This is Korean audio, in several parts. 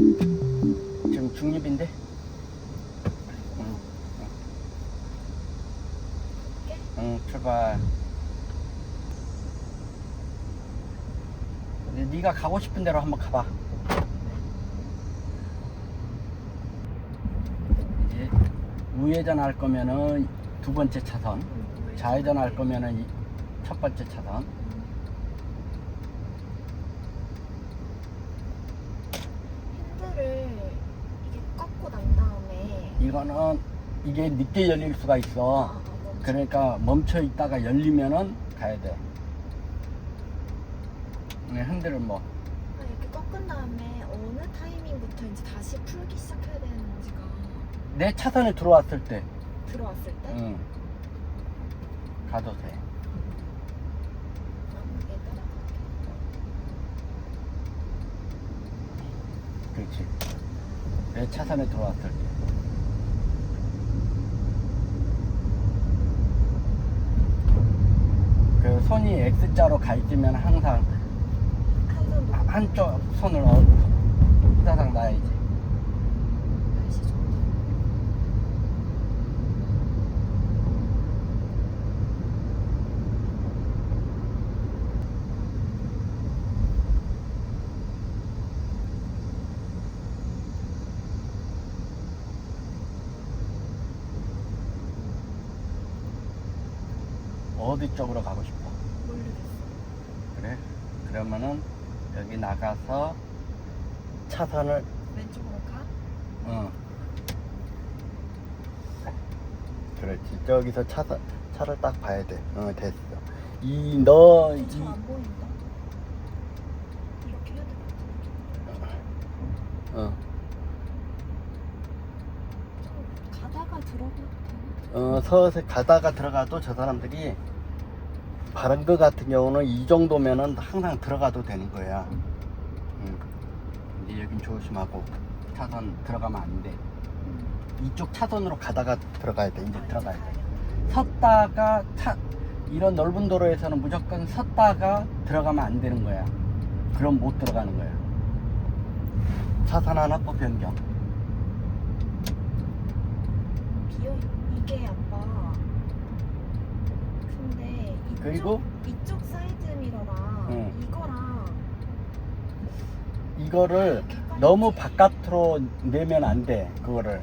지금 중립인데? 응, 응, 출발. 네가 가고 싶은 대로 한번 가봐. 이제 우회전 할 거면은 두 번째 차선, 좌회전 할 거면은 첫 번째 차선. 핸들을 이게 꺾고 난 다음에 이거는 이게 늦게 열릴 수가 있어. 그러니까 멈춰 있다가 열리면은 가야 돼. 핸들을 뭐 이렇게 꺾은 다음에 어느 타이밍부터 이제 다시 풀기 시작해야 되는지가 내 차선에 들어왔을 때, 들어왔을 때? 응, 가도 돼. 얘 따라갈게. 그렇지. 내 차선에 들어왔을 때. 그 손이 X자로 가 있으면 항상 한 손도 한쪽 손을 후다닥 놔야지. 날씨 좋다. 어디 쪽으로 가고 싶어? 모르겠어. 그래? 그러면은 여기 나가서 차선을 왼쪽으로 가? 응. 그렇지. 저기서 차를 딱 봐야 돼. 됐어. 너 잘 안 보인다. 이렇게 해야 될 것 같아. 어. 좀 가다가 들어가도 되나? 서서히 가다가 들어가도 저 사람들이 바른 거 같은 경우는 이 정도면은 항상 들어가도 되는 거야. 이제 여긴 조심하고 차선 들어가면 안 돼. 이쪽 차선으로 가다가 들어가야 돼. 이제 들어가야 돼. 섰다가 이런 넓은 도로에서는 무조건 섰다가 들어가면 안 되는 거야. 그럼 못 들어가는 거야. 차선 하나 또 변경. 비어 이게 아빠. 근데 그리고? 이쪽 사이드 미러랑 응. 이거랑 이거를 너무 바깥으로 내면 안 돼. 그거를.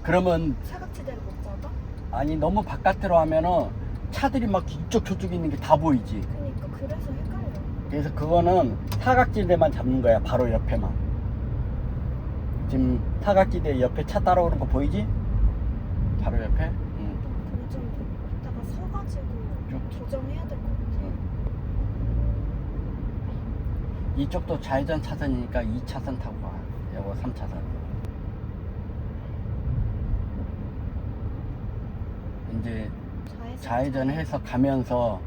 그러면 사각지대를 못 잡아? 아니 너무 바깥으로 하면은 차들이 막 이쪽 저쪽 있는 게 다 보이지. 그러니까 그래서 헷갈려. 그래서 그거는 사각지대만 잡는 거야. 바로 옆에만. 지금 사각지대 옆에 차 따라오는 거 보이지? 바로 옆에. 응. 근데 좀 이따가 서가지고 좀. 조정해야 될 것 같아. 응. 이쪽도 좌회전 차선이니까 2차선 타고 가. 요거 3차선. 이제 좌회전해서 가면서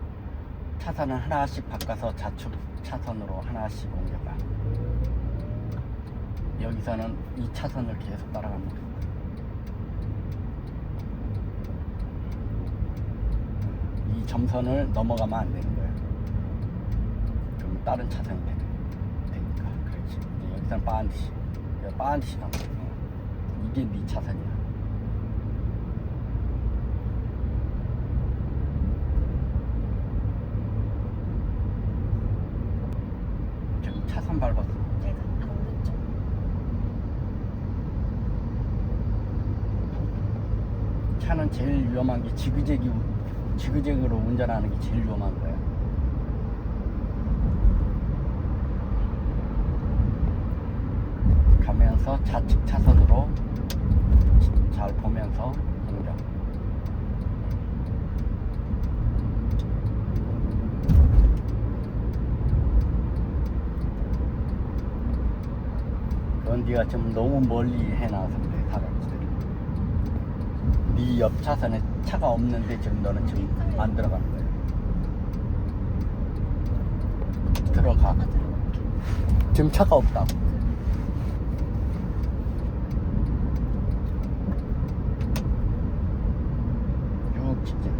차선을 하나씩 바꿔서 좌측 차선으로 하나씩 옮겨가. 여기서는 이 차선을 계속 따라갑니다. 이 점선을 넘어가면 안 되는 거야. 그럼 다른 차선이 되니까. 그렇지. 이제 여기서는 반드시 넘어. 이게 네 차선이야. 지금 차선 밟았어. 내가 오른쪽. 차는 제일 위험한 게 지그재그로 운전하는 게 제일 위험한 거야. 가면서 좌측 차선으로 잘 보면서 옮겨. 그건 네가 좀 너무 멀리 해놔서 그래. 사각지대를. 네 옆 차선에 차가 없는데 지금 너는 지금 안 들어가는 거야. 들어가. 지금 차가 없다고. 쭉 직진.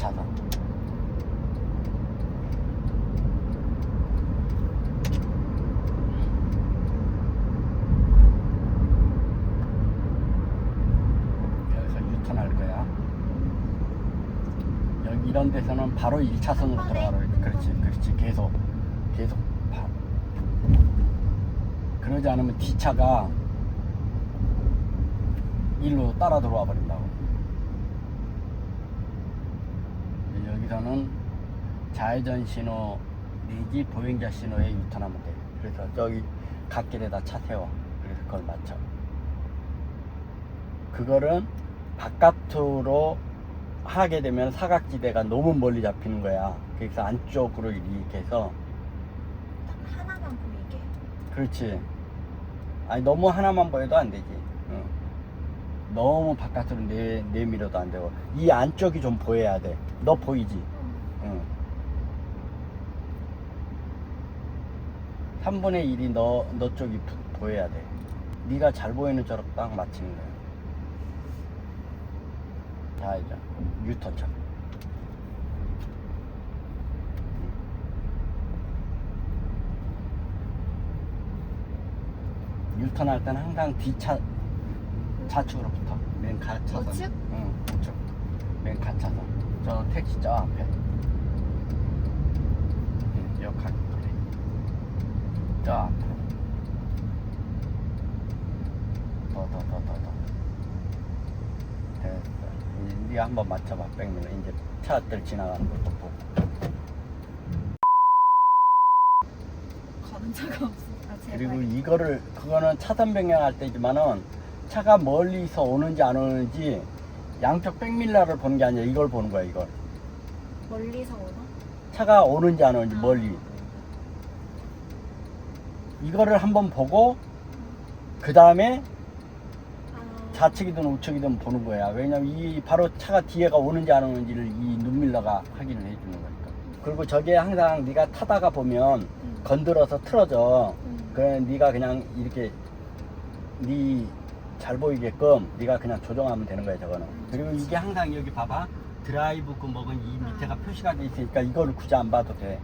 2차선. 여기서 유턴할 거야. 여기 이런 데서는 바로 1차선으로 한 번에? 들어가라. 그렇지. 계속 봐. 그러지 않으면 D차가 일로 따라 들어와 버린다고. 여기서는 좌회전 신호 내지 보행자 신호에 유턴하면 돼. 그래서 저기 갓길에다 차 세워. 그래서 그걸 맞춰. 그거는 바깥으로 하게 되면 사각지대가 너무 멀리 잡히는 거야. 그래서 안쪽으로 이렇게 해서. 하나만 보이게. 그렇지. 아니 너무 하나만 보여도 안 되지. 응. 너무 바깥으로 내밀어도 안 되고 이 안쪽이 좀 보여야 돼. 너 보이지? 응. 3분의 1이 너 쪽이 보여야 돼. 네가 잘 보이는 쪽으로 딱 맞추는 거야. 자 이제 유턴차. 유턴할 때는 항상 뒤차 좌측으로 붙어. 맨 가차선. 우측? 응, 우측. 맨 가차선. 저 택시 저 앞에. 응, 여 가. 저 앞에. 더. 됐어. 이제 네가 한번 맞춰봐. 백미러. 이제 차들 지나가는 것도 보고. 가는 차가 없어. 아, 제발. 그리고 그거는 차선 변경할 때지만은 차가 멀리서 오는지 안 오는지 양쪽 백밀러를 보는 게 아니라 이걸 보는 거야, 이걸. 멀리서 오나? 차가 오는지 안 오는지 멀리. 이거를 한번 보고 그 다음에 좌측이든 우측이든 보는 거야. 왜냐면 이 바로 차가 뒤에가 오는지 안 오는지를 이 눈밀러가 확인을 해주는 거니까. 그리고 저게 항상 네가 타다가 보면 건드려서 틀어져. 그래 네가 그냥 이렇게 네 잘 보이게끔 네가 그냥 조정하면 되는 거야 저거는. 그리고 이게 항상 여기 봐봐 드라이브 구멍은 이 밑에가 표시가 돼 있으니까 이거를 굳이 안 봐도 돼.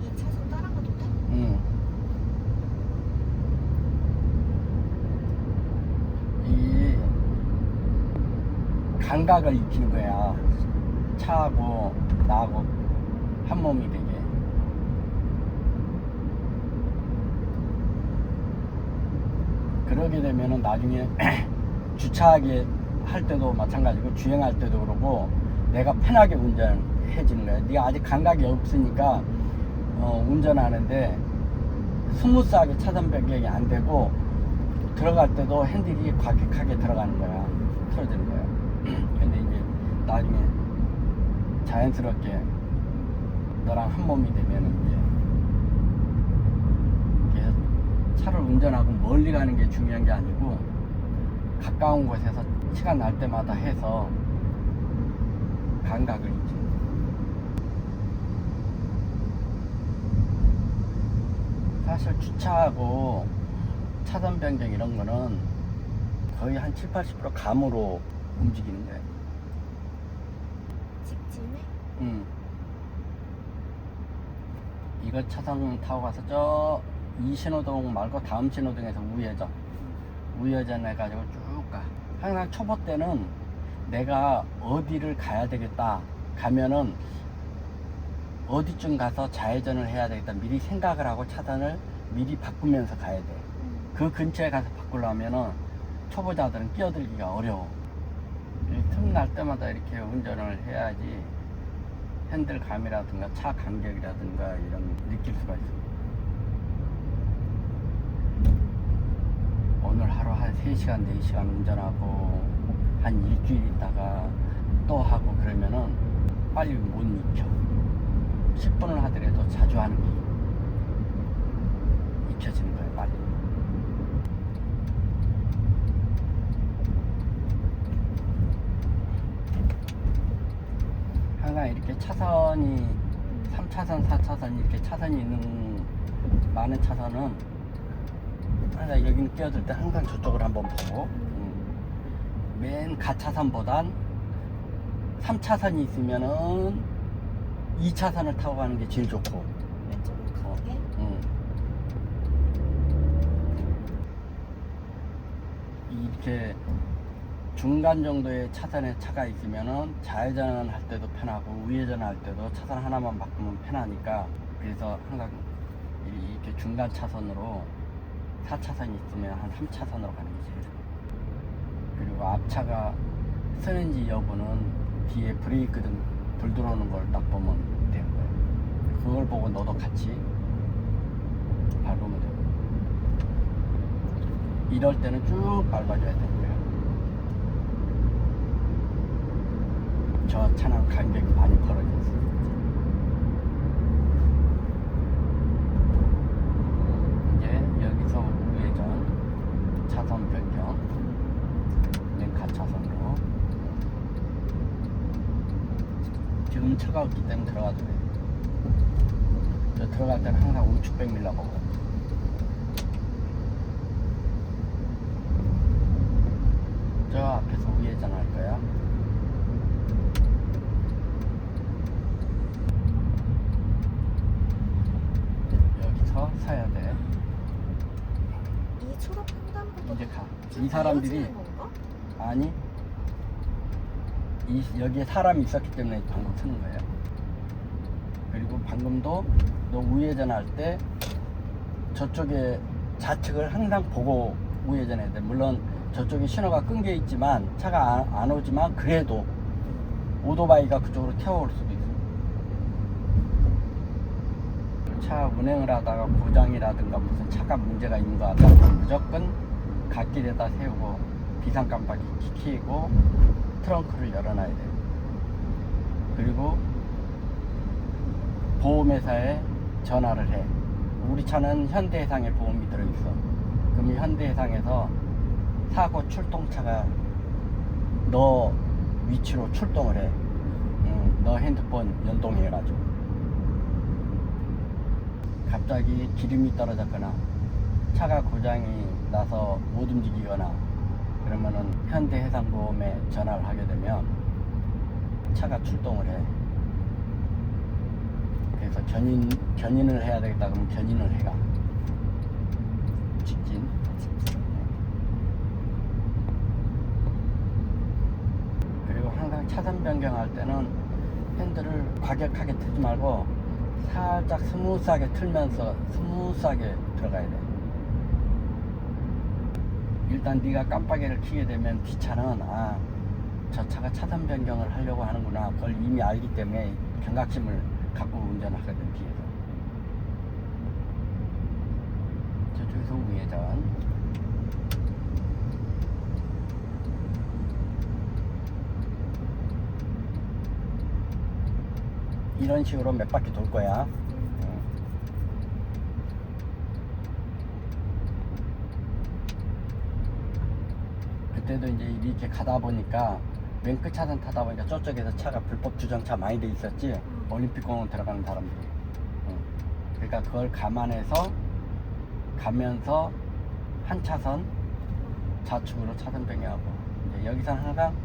이 차선 따라가도 돼? 응. 이 감각을 익히는 거야. 차하고 나하고 한 몸이 되게. 그러게 되면은 나중에 주차하게 할 때도 마찬가지고 주행할 때도 그러고 내가 편하게 운전해지는 거야. 네가 아직 감각이 없으니까 운전하는데 스무스하게 차선 변경이 안 되고 들어갈 때도 핸들이 과격하게 들어가는 거야. 틀어지는 거야. 근데 이제 나중에 자연스럽게 너랑 한 몸이 되면은 이제 차를 운전하고 멀리 가는 게 중요한 게 아니고 가까운 곳에서 시간 날 때마다 해서 감각을 익히는 거야. 사실 주차하고 차선 변경 이런 거는 거의 한 70~80% 감으로 움직이는 거야. 직진해? 응. 이거 차선 타고 가서 저 이 신호등 말고 다음 신호등에서 우회전 해가지고 쭉 가. 항상 초보 때는 내가 어디를 가야 되겠다 가면은 어디쯤 가서 좌회전을 해야 되겠다 미리 생각을 하고 차선을 미리 바꾸면서 가야 돼. 그 근처에 가서 바꾸려면은 초보자들은 끼어들기가 어려워. 틈날 때마다 이렇게 운전을 해야지 핸들감이라든가 차 간격이라든가 이런 느낄 수가 있어. 오늘 하루 한 3시간, 4시간 운전하고 한 일주일 있다가 또 하고 그러면은 빨리 못 익혀. 10분을 하더라도 자주 하는 게 익혀지는 거예요, 빨리. 항상 이렇게 차선이 3차선, 4차선 이렇게 차선이 있는 많은 차선은 항상 여기는 끼어들 때 항상 저쪽을 한번 보고 맨 가차선보단 3차선이 있으면은 2차선을 타고 가는 게 제일 좋고. 왼쪽으로 가게. 응. 이렇게 중간 정도의 차선에 차가 있으면은 좌회전 할 때도 편하고 우회전 할 때도 차선 하나만 바꾸면 편하니까, 그래서 항상 이렇게 중간 차선으로 4차선이 있으면 한 3차선으로 가는 게 제일 좋아요. 그리고 앞차가 쓰는지 여부는 뒤에 브레이크 등 불 들어오는 걸 딱 보면 되는 거예요. 그걸 보고 너도 같이 밟으면 되고, 이럴 때는 쭉 밟아줘야 되는 거예요. 저 차랑 간격이 많이 벌어졌어요. 이제 여기서 우회전 차선 변경, 맨 가차선으로. 지금 차가 없기 때문에 들어가도 돼요. 저 들어갈 때는 항상 우측 백밀러 보고. 저 앞에서 우회전 할 거야. 여기서 서야 돼. 이 초록 횡단보도 이제 가. 차 이 사람들이, 달려지는 건가? 아니, 여기에 사람이 있었기 때문에 방금 트는 거예요. 그리고 방금도 너 우회전 할 때 저쪽에 좌측을 항상 보고 우회전해야 돼. 물론 저쪽에 신호가 끊겨 있지만 차가 안 오지만 그래도 오토바이가 그쪽으로 태워올 수도 있어. 차 운행을 하다가 고장이라든가 무슨 차가 문제가 있는 것 같다면 무조건 갓길에다 세우고 비상 깜빡이 켜고 트렁크를 열어놔야 돼요. 그리고 보험회사에 전화를 해. 우리 차는 현대해상에 보험이 들어있어. 그럼 현대해상에서 사고 출동차가 너 위치로 출동을 해. 너 핸드폰 연동해가지고. 갑자기 기름이 떨어졌거나 차가 고장이 나서 못 움직이거나 그러면은 현대해상보험에 전화를 하게 되면 차가 출동을 해. 그래서 견인을 해야 되겠다 그러면 견인을 해가. 직진. 그리고 항상 차선 변경할 때는 핸들을 과격하게 틀지 말고 살짝 스무스하게 틀면서 스무스하게 들어가야 돼. 일단 네가 깜빡이를 켜게 되면 뒷차는 저 차가 차선 변경을 하려고 하는구나, 그걸 이미 알기 때문에 경각심을 갖고 운전하거든. 뒤에서 저쪽에서 우회전. 이런 식으로 몇 바퀴 돌 거야. 그때도 이제 이렇게 가다 보니까 맨 끝 차선 타다 보니까 저쪽에서 차가 불법 주정차 많이 돼 있었지. 올림픽공원 들어가는 사람들이. 그러니까 그걸 감안해서 가면서 한 차선 좌측으로 차선 변경하고, 이제 여기서 항상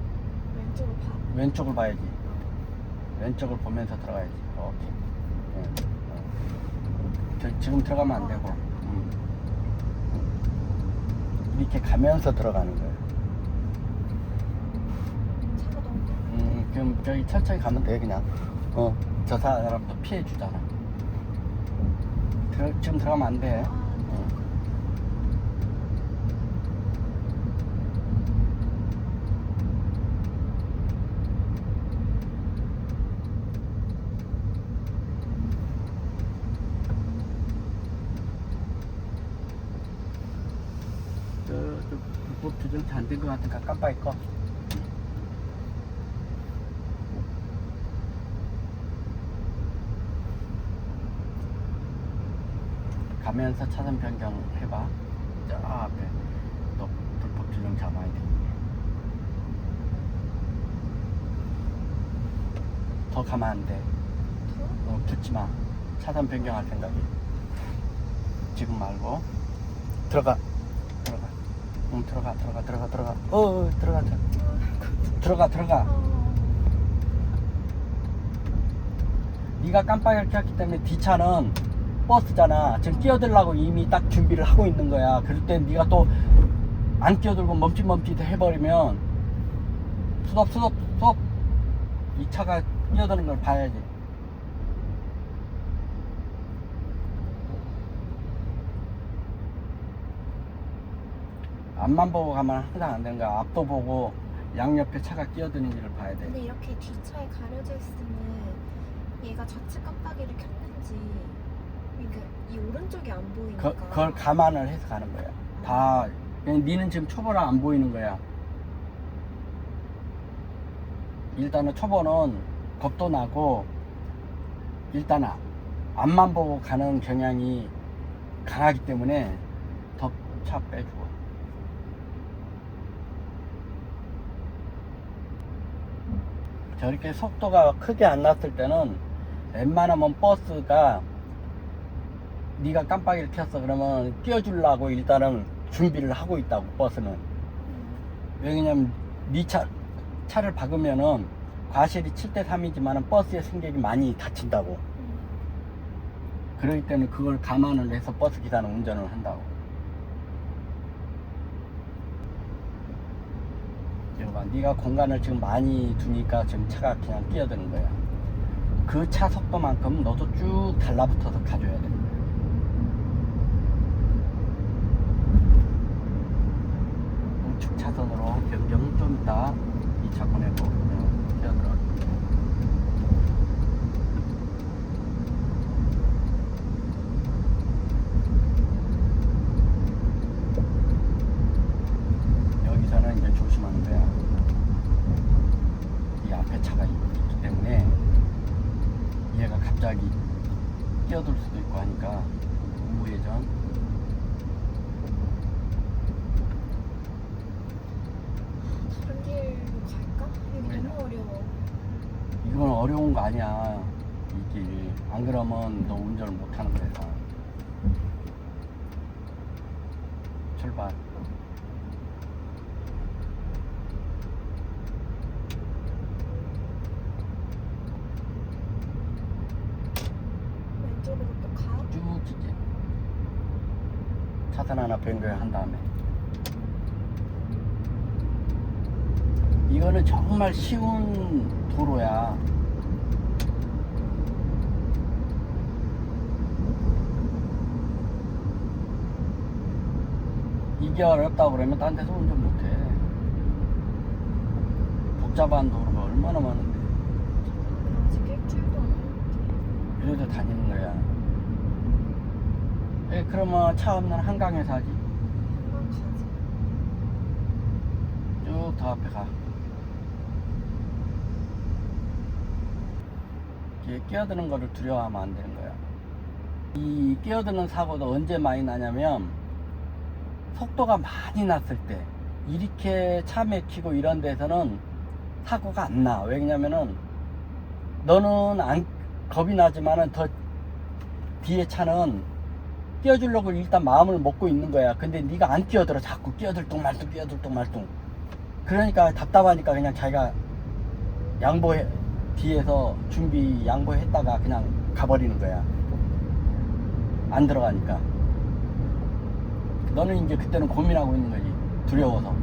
왼쪽으로 봐. 왼쪽을 봐야지. 왼쪽을 보면서 들어가야지. 오케이. 지금 들어가면 안 되고, 이렇게 가면서 들어가는 거예요. 차가 너무 그럼 저기 천천히 가면 돼. 그냥 저 사람도 피해 주잖아. 지금 들어가면 안 돼. 불법 주정차 안 된 것 같으니까 깜빡이 꺼. 가면서 차선 변경 해봐. 저 앞에 또 불법 주정차 많이 돼 있네. 더 가면 안 돼. 붙지 마. 차선 변경할 생각이. 지금 말고 들어가. 들어가. 들어가. 들어가. 들어가. 어. 네가 깜빡이를 켰기 때문에 뒷차는 버스잖아. 지금 끼어들라고 이미 딱 준비를 하고 있는 거야. 그럴 땐 네가 또 안 끼어들고 멈칫멈칫 해버리면 스톱. 이 차가 끼어드는 걸 봐야지. 앞만 보고 가면 항상 안 되는 거야. 앞도 보고 양옆에 차가 끼어드는지를 봐야 돼. 근데 이렇게 뒷차에 가려져 있으면 얘가 좌측 깜빡이를 켰는지 그러니까 이 오른쪽이 안 보이니까 그걸 감안을 해서 가는 거야. 다 그냥 니는 지금 초보라 안 보이는 거야. 일단은 초보는 겁도 나고 일단 앞만 보고 가는 경향이 강하기 때문에 더 차 빼주고. 저렇게 속도가 크게 안 났을 때는 웬만하면 버스가 네가 깜빡이를 켰어 그러면 끼워주려고 일단은 준비를 하고 있다고. 버스는 왜냐면 네 차를 박으면은 과실이 7대3이지만 버스의 승객이 많이 다친다고. 그렇기 때문에 그걸 감안을 해서 버스 기사는 운전을 한다고. 이거 봐, 네가 공간을 지금 많이 두니까 지금 차가 그냥 끼어드는 거야. 그 차 속도만큼 너도 쭉 달라붙어서 가줘야 되는 거야. 우측 차선으로 변경 좀 이따 2차 보내고 끼어들어. 여기서는 이제 조심하는 거야. 이 앞에 차가 있기 때문에 얘가 갑자기 끼어들 수도 있고 하니까 우회전. 다른 길로 갈까? 여기 왜? 너무 어려워. 이건 어려운 거 아니야. 이 길. 안 그러면 너 운전을 못 하는 거야. 출발. 왼쪽으로 또 가? 쭉 직진. 차선 하나 변경한 다음에. 이거는 정말 쉬운 도로야. 이게 어렵다고 그러면 딴 데서 운전 못해. 복잡한 도로가 얼마나 많은데. 아직 일주일도 안 했는데. 그래도 다니는 거야. 그러면 차 없는 한강에서 하지. 한강 가자. 쭉 더 앞에 가. 이게 끼어드는 거를 두려워하면 안 되는 거야. 이 끼어드는 사고도 언제 많이 나냐면 속도가 많이 났을 때, 이렇게 차 막히고 이런 데서는 사고가 안 나. 왜냐면은 너는 안 겁이 나지만은 더 뒤에 차는 끼어주려고 일단 마음을 먹고 있는 거야. 근데 네가 안 끼어들어. 자꾸 끼어들뚱 말뚱. 그러니까 답답하니까 그냥 자기가 양보해, 뒤에서 준비 양보했다가 그냥 가버리는 거야. 안 들어가니까. 너는 이제 그때는 고민하고 있는 거지. 두려워서.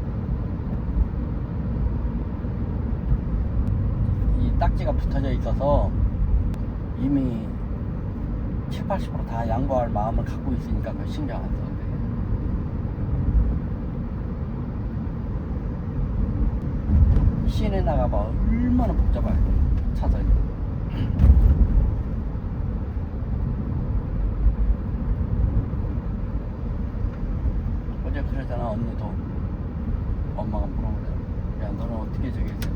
이 딱지가 붙어져 있어서 이미 70~80% 다 양보할 마음을 갖고 있으니까 그 신경 안 써도 돼. 시내 나가봐. 얼마나 복잡해. 차선이. 어제 그러잖아. 언니도 엄마가 물어보잖아. 야 너는 어떻게 저기 했어?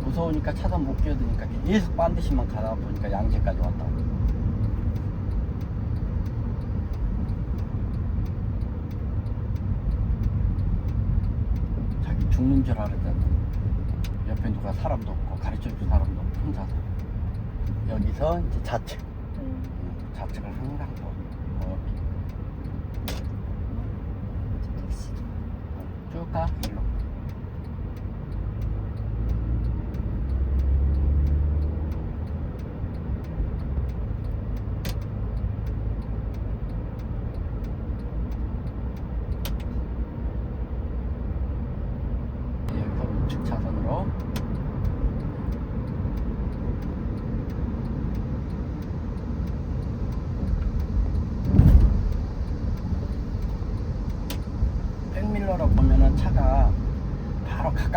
무서우니까 차선 못 끼어드니까 계속 반드시만 가다 보니까 양재까지 왔다고. 자기 죽는 줄 알았잖아. 옆에 누가 사람도 없고 가르쳐줄 사람도 없고 혼자서. 여기서 이제 좌측. 좌측을 항상 보. 저 택시도. 쭉 가. 일로.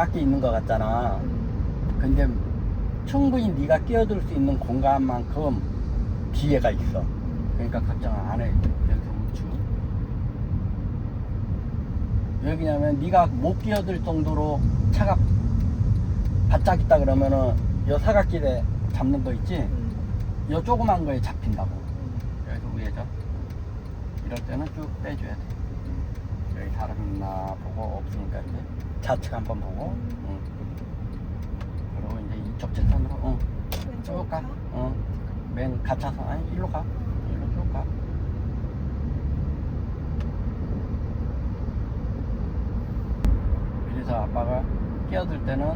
가깝게 있는 것 같잖아. 근데 충분히 네가 끼어들 수 있는 공간만큼 뒤에가 있어. 그러니까 걱정 안 해. 여기서 우측. 여기냐면 네가 못 끼어들 정도로 차가 바짝 있다 그러면은 요 사각길에 잡는 거 있지? 요 조그만 거에 잡힌다고. 여기서 우회전. 이럴 때는 쭉 빼줘야 돼. 여기 사람 있나 보고 없으니까 이제 좌측 한번 보고. 그리고 이제 이쪽 차선으로 쭉 가. 맨 가차선 아니 일로 가. 일로 쭉 가. 그래서 아빠가 끼어들 때는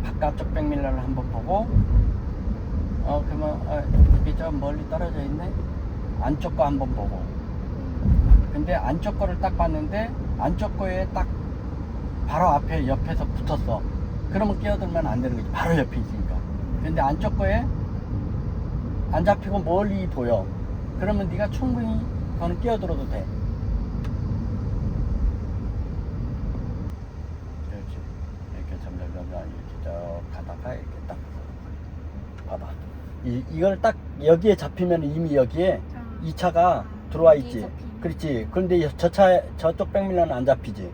바깥쪽 백밀러를 한번 보고 그러면 이게 좀 멀리 떨어져 있네. 안쪽 거 한번 보고. 근데 안쪽 거를 딱 봤는데 안쪽 거에 딱 바로 앞에 옆에서 붙었어. 그러면 끼어들면 안 되는 거지. 바로 옆에 있으니까. 근데 안쪽 거에 안 잡히고 멀리 보여. 그러면 네가 충분히 그거는 끼어들어도 돼. 그렇지. 이렇게 점점 이렇게 쭉 가다가 이렇게 딱 봐봐. 이걸 딱 여기에 잡히면 이미 여기에 이 차가 들어와 있지. 그렇지. 그런데 저쪽 백밀러는 안 잡히지.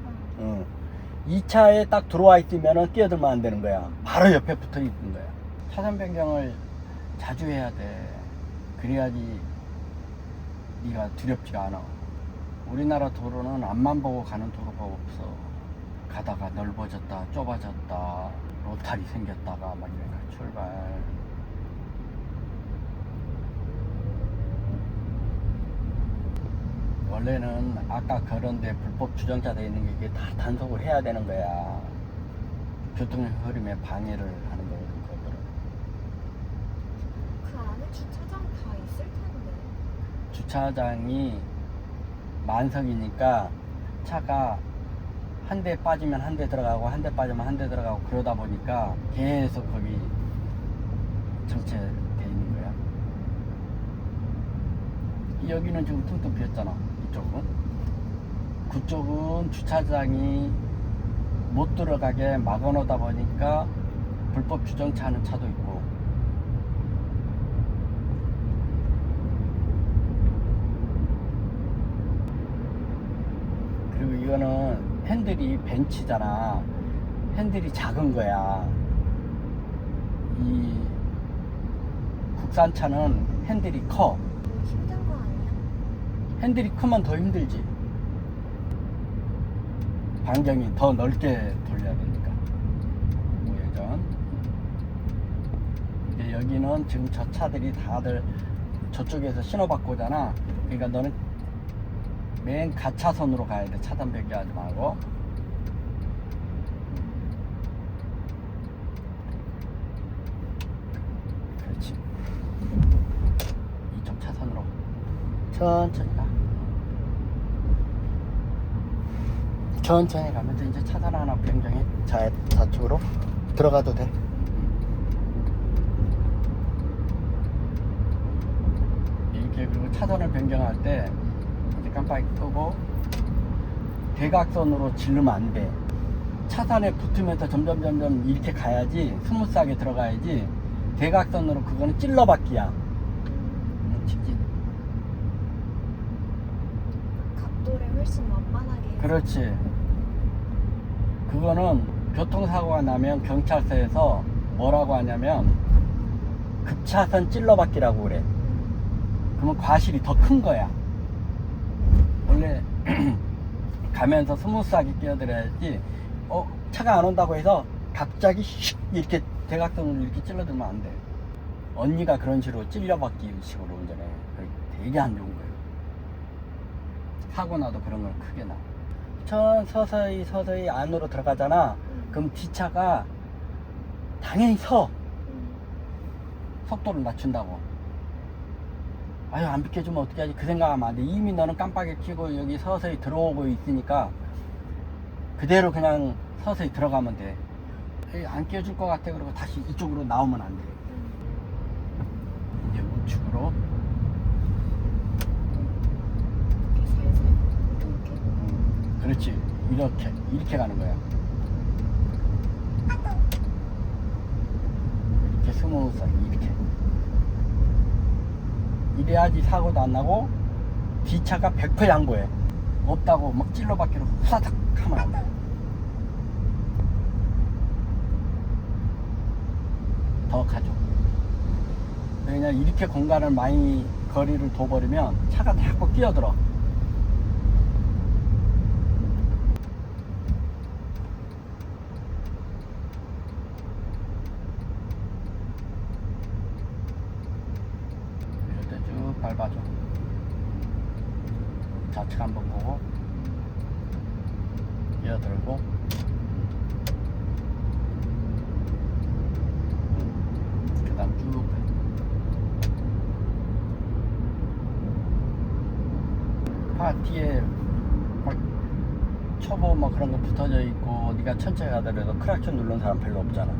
이 차에 딱 들어와 있으면은 끼어들면 안 되는 거야. 바로 옆에 붙어 있는 거야. 차선 변경을 자주 해야 돼. 그래야지 네가 두렵지가 않아. 우리나라 도로는 앞만 보고 가는 도로가 없어. 가다가 넓어졌다, 좁아졌다, 로타리 생겼다가 막 이래가 출발. 원래는 아까 그런데 불법 주정차 돼 있는 게 이게 다 단속을 해야 되는 거야. 교통 흐름에 방해를 하는 거거든. 그 안에 주차장 다 있을 텐데. 주차장이 만석이니까 차가 한 대 빠지면 한 대 들어가고 한 대 빠지면 한 대 들어가고 그러다 보니까 계속 거기 정체돼 있는 거야. 여기는 지금 퉁퉁 비었잖아. 이쪽은. 그쪽은 주차장이 못 들어가게 막아놓다 보니까 불법 주정차하는 차도 있고. 그리고 이거는 핸들이 벤츠잖아. 핸들이 작은 거야. 이 국산차는 핸들이 커. 힘든 거 아니야? 핸들이 크면 더 힘들지. 반경이 더 넓게 돌려야 되니까. 우회전. 이제 여기는 지금 저 차들이 다들 저쪽에서 신호받고 오잖아. 그러니까 너는 맨 가차선으로 가야 돼. 차단 변경하지 말고. 그렇지. 이쪽 차선으로 천천히 가. 천천히 가면서 이제 차선 하나 변경해. 좌측으로 들어가도 돼. 이렇게. 그리고 차선을 변경할 때 이제 깜빡이 끄고 대각선으로 지르면 안 돼. 차선에 붙으면서 점점 이렇게 가야지. 스무스하게 들어가야지. 대각선으로 그거는 찔러받기야. 직진. 각도를 훨씬 완만하게. 그렇지. 그거는 교통사고가 나면 경찰서에서 뭐라고 하냐면 급차선 찔러받기라고 그래. 그러면 과실이 더 큰 거야. 원래 가면서 스무스하게 끼어들어야지. 차가 안 온다고 해서 갑자기 슉 이렇게 대각선으로 이렇게 찔러들면 안 돼. 언니가 그런 식으로 찔려받기 식으로 운전해. 되게 안 좋은 거예요. 사고 나도 그런 걸 크게 나. 서서히 안으로 들어가잖아. 그럼 뒷차가 당연히 속도를 낮춘다고. 아유, 안 비켜주면 어떻게 하지? 그 생각하면 안 돼. 이미 너는 깜빡이 켜고 여기 서서히 들어오고 있으니까 그대로 그냥 서서히 들어가면 돼. 안 끼워줄 것 같아. 그러고 다시 이쪽으로 나오면 안 돼. 이제 우측으로. 살살 이렇게. 그렇지. 이렇게 가는 거야. 스무스하게 이렇게. 이래야지 사고도 안 나고 뒤차가 100% 양보해. 없다고 막 찔러박기로 후다닥 하면 안 돼. 더 가죠. 왜냐 이렇게 공간을 많이 거리를 둬버리면 차가 자꾸 끼어들어. 이럴 때 쭉 밟아줘. 좌측 한번 보고 끼어들고 그 다음 쭉 파 뒤에 막 초보 뭐 그런 거 붙어져 있고 네가 천천히 가더라도 크락션 누른 사람 별로 없잖아.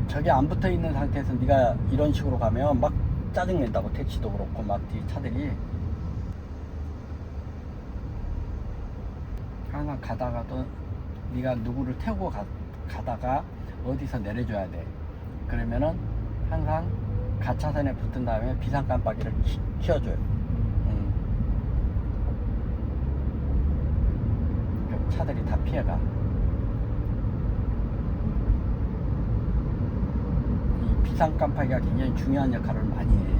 저기 안 붙어 있는 상태에서 네가 이런 식으로 가면 막 짜증낸다고. 택시도 그렇고 막 뒤 차들이. 항상 가다가도 네가 누구를 태우고 가다가 어디서 내려줘야 돼. 그러면은 항상 가차선에 붙은 다음에 비상 깜빡이를 켜줘요. 그럼 차들이 다 피해가. 이 비상 깜빡이가 굉장히 중요한 역할을 많이 해.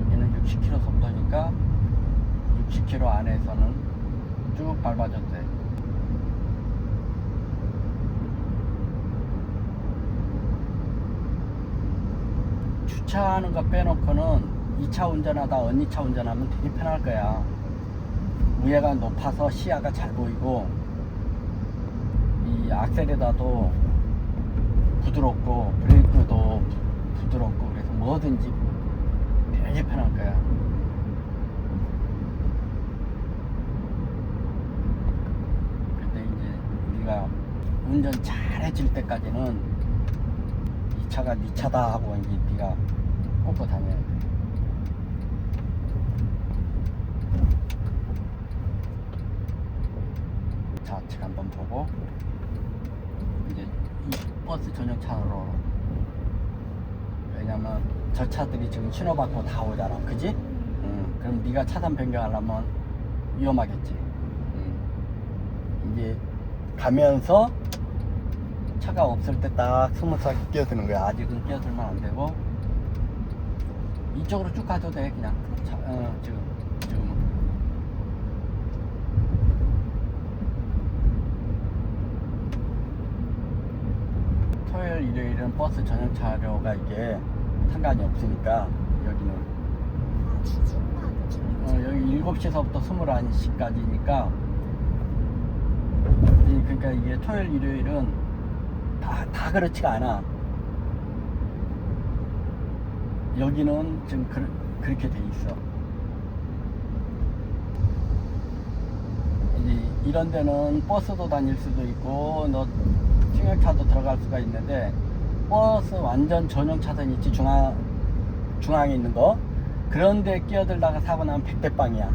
여기는 60km 속도니까 60km 안에서는 쭉 밟아줘도 돼. 주차하는 거 빼놓고는 2차 운전하다 언니 차 운전하면 되게 편할 거야. 위에가 높아서 시야가 잘 보이고 이 악셀에다도 부드럽고 브레이크도 부드럽고 그래서 뭐든지 되게 편할 거야. 근데 이제 네가 운전 잘해질 때까지는 이 차가 네 차다 하고 이제 네가 꽂고 다녀야 돼. 좌측 한번 보고 이제 이 버스 전용 차로. 왜냐면 저 차들이 지금 신호받고 다 오잖아, 그지? 그럼 네가 차선 변경하려면 위험하겠지. 이제 가면서 차가 없을 때 딱 스무스하게 끼어드는 거야. 아직은 끼어들면 안 되고 이쪽으로 쭉 가도 돼. 그냥 지금 토요일 일요일은 버스 전용 차로가 이게 상관이 없으니까 여기는 여기 7시서부터 21시까지니까 그러니까 이게 토요일 일요일은 다 그렇지가 않아. 여기는 지금 그렇게 돼 있어. 이제 이런 데는 버스도 다닐 수도 있고 너 승용차도 들어갈 수가 있는데 버스 완전 전용 차선 있지, 중앙에 있는 거. 그런데 끼어들다가 사고 나면 100대 빵이야.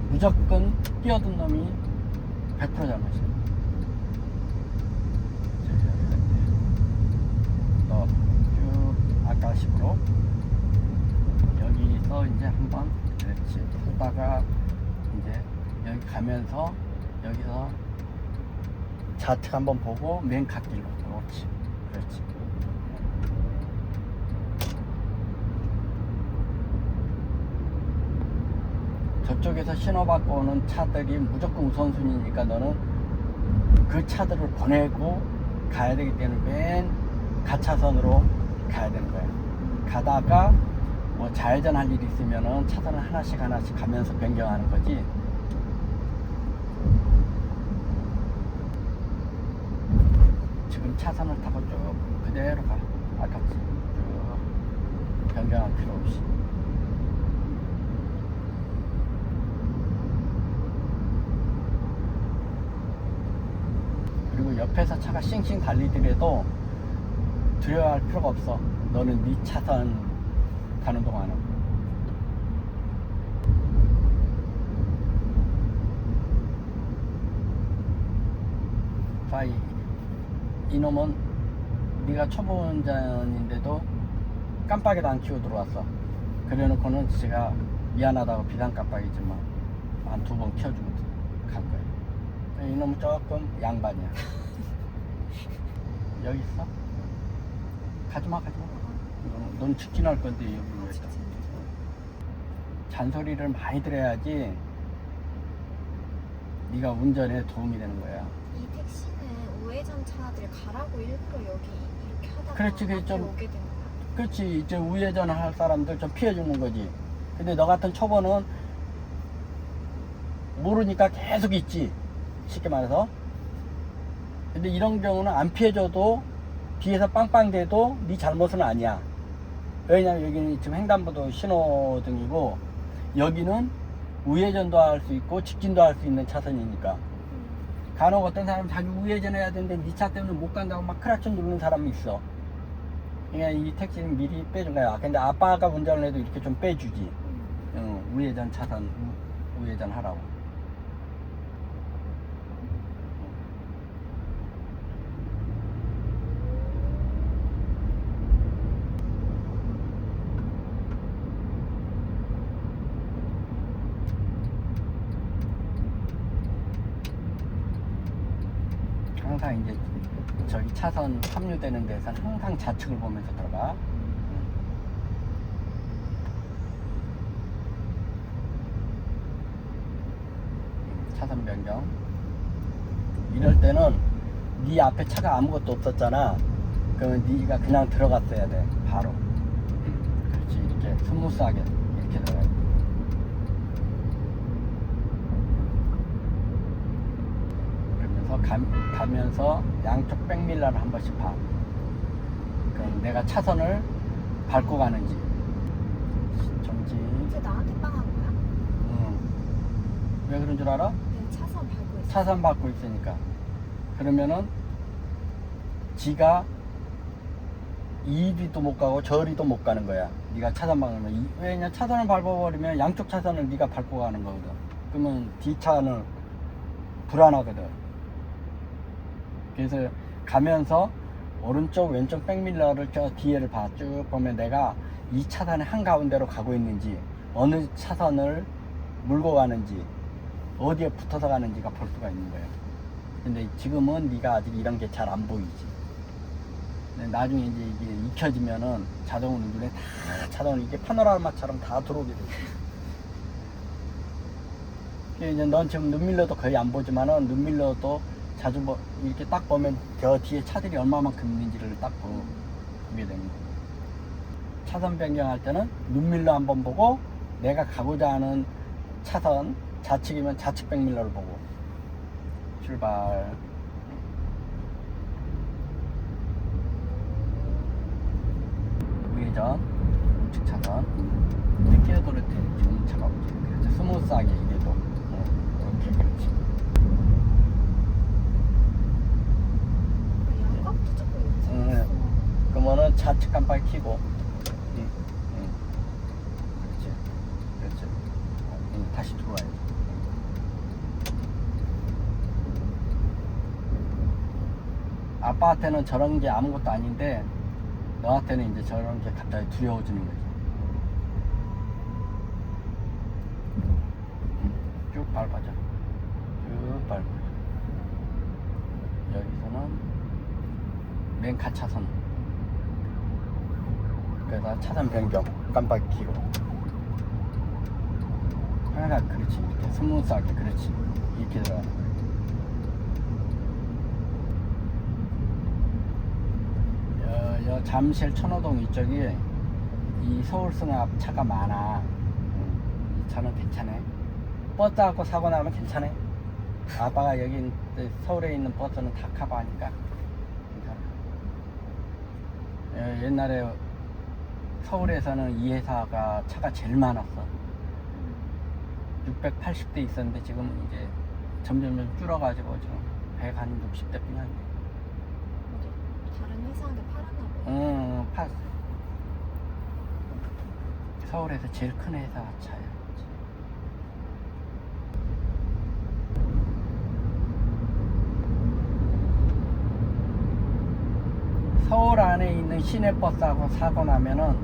무조건 끼어든 놈이 100% 잘못이야. 쭉 아까식으로 여기서 이제 한번 그렇지 하다가 이제 여기 가면서 여기서 좌측 한번 보고 맨 갓길로. 그렇지. 저쪽에서 신호받고 오는 차들이 무조건 우선순위니까 너는 그 차들을 보내고 가야 되기 때문에 맨 가차선으로 가야 되는 거야. 가다가 뭐 좌회전할 일이 있으면은 차선을 하나씩 가면서 변경하는 거지. 지금 차선을 타고 쭉 그대로 가. 아깝지. 쭉 변경할 필요 없이. 그리고 옆에서 차가 싱싱 달리더라도 두려워할 필요가 없어. 너는 네 차선 가는 동안은. 봐, 이놈은 네가 초보 운전인데도 깜빡이도 안 켜고 들어왔어. 그래놓고는 지가 미안하다고 비상 깜빡이지만 한 2번 켜주고 간 거야. 이놈은 조금 양반이야. 여기 있어? 가지마. 넌 직진할 건데 여기 왜 있어? 잔소리를 많이 들어야지 네가 운전에 도움이 되는 거야. 이 택시는 우회전 차들 가라고 일부러 여기 이렇게 하다가 그렇지, 그게 앞에 좀- 오게 된 거야. 그렇지. 이제 우회전 할 사람들 좀 피해주는 거지. 근데 너 같은 초보는 모르니까 계속 있지. 쉽게 말해서. 근데 이런 경우는 안 피해줘도 뒤에서 빵빵 대도 네 잘못은 아니야. 왜냐면 여기는 지금 횡단보도 신호등이고 여기는 우회전도 할 수 있고 직진도 할 수 있는 차선이니까. 간혹 어떤 사람 자기 우회전해야 되는데 네 차 때문에 못 간다고 막 크락션 누르는 사람이 있어. 그러니까 이 택시는 미리 빼준 거야. 근데 아빠가 운전을 해도 이렇게 좀 빼주지. 우회전 차선 우회전 하라고. 항상 이제 저기 차선 합류되는 데서는 항상 좌측을 보면서 들어가. 차선 변경. 이럴 때는 네 앞에 차가 아무것도 없었잖아. 그러면 네가 그냥 들어갔어야 돼. 바로. 그렇지. 이렇게 스무스하게 이렇게 들어가야 돼. 그러면서 가면서 양쪽 백밀러를 한 번씩 봐. 그럼 내가 차선을 밟고 가는지. 정지. 이제 나한테 빵한 거야? 왜 그런 줄 알아? 내가 차선 밟고 있어. 차선 밟고 있으니까. 그러면은 지가 이리도 못 가고 저리도 못 가는 거야. 네가 차선 밟으면. 왜냐, 차선을 밟아버리면 양쪽 차선을 네가 밟고 가는 거거든. 그러면 뒷차는 불안하거든. 그래서 가면서 오른쪽 왼쪽 백밀러를 저 뒤에를 봐. 쭉 보면 내가 이 차선의 한가운데로 가고 있는지, 어느 차선을 물고 가는지, 어디에 붙어서 가는지가 볼 수가 있는 거예요. 근데 지금은 네가 아직 이런 게 잘 안 보이지. 근데 나중에 이제 이게 익혀지면은 자동으로 눈에 다 자동으로 이게 파노라마처럼 다 들어오게 돼. 이제 넌 지금 눈밀러도 거의 안 보지만은 눈밀러도 자주 이렇게 딱 보면 저 뒤에 차들이 얼마만큼 있는지를 딱 보게 되는 거예요. 차선 변경할 때는 눈밀러 한번 보고 내가 가고자 하는 차선 좌측이면 좌측 백밀러를 보고 출발. 우회전 우측 차선. 끼어들을 때 지금 차가 오지. 그렇죠. 스무스하게 이래도 이렇게. 그렇지. 양각도 조금 이상했어. 그러면은 좌측 깜빡이 켜고. 그렇지. 다시 들어와야지. 아빠한테는 저런 게 아무것도 아닌데 너한테는 이제 저런 게 갑자기 두려워지는 거지. 쭉 밟아줘. 쭉 밟아줘. 여기서는 맨 가차선. 그래서 차선 변경 깜빡이 켜고. 항상 그렇지. 이렇게 스무스하게. 그렇지. 이렇게 들어가는 거야. 여 잠실 천호동 이쪽이 이 서울승 앞 차가 많아. 이 차는 괜찮아. 버스 갖고 사고 나면 괜찮아. 아빠가 여기 서울에 있는 버스는 다 커버하니까 괜찮아. 옛날에 서울에서는 이 회사가 차가 제일 많았어. 680대 있었는데 지금 이제 점점 줄어가지고 지금 160대뿐이 안 돼. 다른 회사한테 팔았나 보네. 서울에서 제일 큰 회사 차야. 서울 안에 있는 시내버스하고 사고 나면은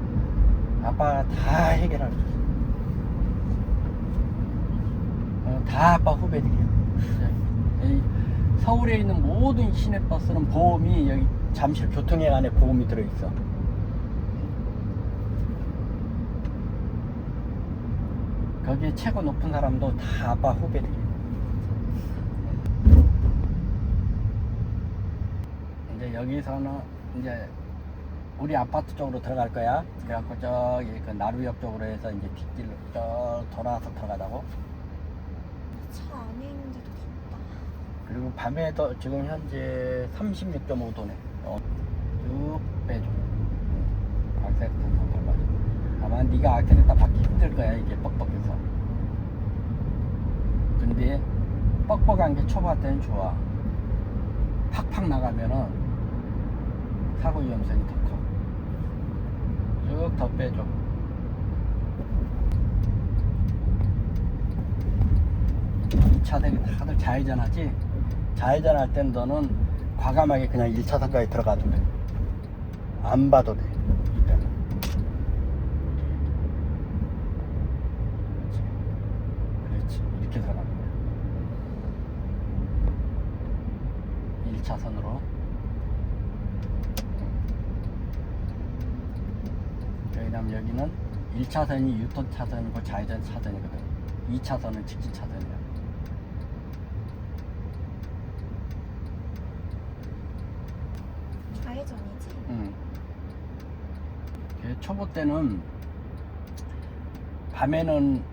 아빠가 다 해결할 수 있어. 다 아빠 후배들이야. 이 서울에 있는 모든 시내버스는 보험이 여기 잠실 교통회 안에 보험이 들어있어. 거기에 최고 높은 사람도 다 아빠 후배들이야. 이제 여기서는 이제 우리 아파트 쪽으로 들어갈 거야. 그래갖고 저기 그 나루역 쪽으로 해서 이제 뒷길로 쭉 돌아서 들어가자고. 차 안에 있는데도 덥다. 그리고 밤에도 지금 현재 36.5도네. 쭉 빼줘. 악셀레터 더 밟아줘. 아마 네가 악셀레터 받기 힘들 거야. 이게 뻑뻑해서. 근데 뻑뻑한 게 초반 때는 좋아. 팍팍 나가면은 사고 위험성이 더 커. 쭉 더 빼줘. 이 차들이 다들 좌회전하지? 좌회전할 땐 너는 과감하게 그냥 1차선까지 들어가도 돼. 안 봐도 돼. 이때는. 그렇지. 이렇게 들어가는 거야. 1차선으로. 왜냐면 여기는 1차선이 유턴 차선이고 좌회전 차선이거든. 2차선은 직진 차선이야. 좌회전이지? 응. 초보 때는 밤에는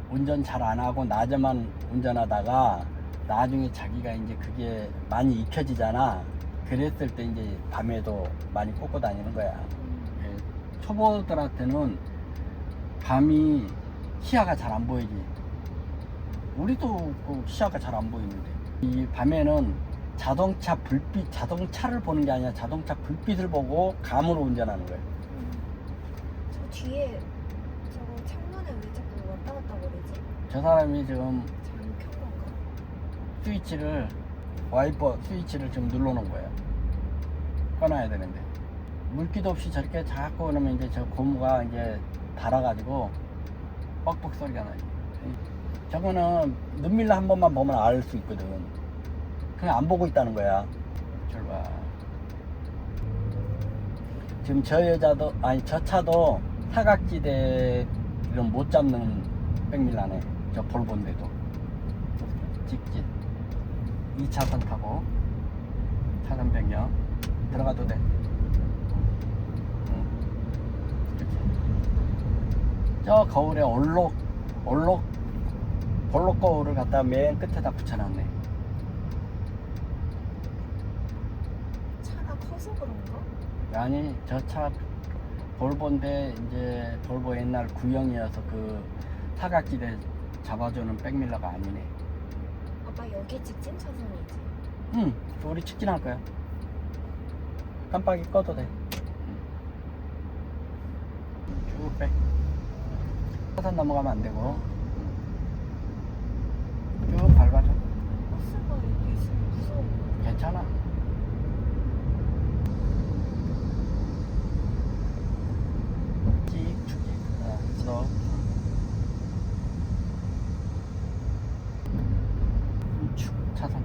운전 잘 안 하고 낮에만 운전하다가 나중에 자기가 이제 그게 많이 익혀지잖아. 그랬을 때 이제 밤에도 많이 꽂고 다니는 거야. 초보들한테는 밤이 시야가 잘 안 보이지. 우리도 그 시야가 잘 안 보이는데 이 밤에는 자동차 불빛, 자동차를 보는 게 아니라 자동차 불빛을 보고 감으로 운전하는 거야. 저 뒤에 저거 창문에 왜 자꾸 왔다 갔다 거리지? 저 사람이 지금 잘못 켠 건가? 스위치를, 와이퍼 스위치를 지금 눌러놓은 거예요. 꺼놔야 되는데 물기도 없이 저렇게 자꾸 그러면 이제 저 고무가 이제 달아가지고 뻑뻑 소리가 나요. 저거는 눈밀로 한 번만 보면 알 수 있거든. 그냥 안 보고 있다는 거야. 출발. 지금 저 여자도, 아니 저 차도 사각지대를 못 잡는 백밀라네. 저 볼본데도. 직진. 2차선 타고 차선 변경. 들어가도 돼. 응. 그렇지. 저 거울에 볼록 거울을 갖다 맨 끝에다 붙여놨네. 차가 커서 그런가? 아니 저 차 볼보인데 이제 볼보 옛날 구형이어서 그 사각지대 잡아주는 백밀러가 아니네. 아빠 여기 직진 차선이지? 응, 우리 직진할 거야. 깜빡이 꺼도 돼. 쭉 빼. 차선 넘어가면 안 되고. 쭉 밟아줘. 버스가 여기 있으면 무서워. 괜찮아. 찍, 축. 너. 축, 차선.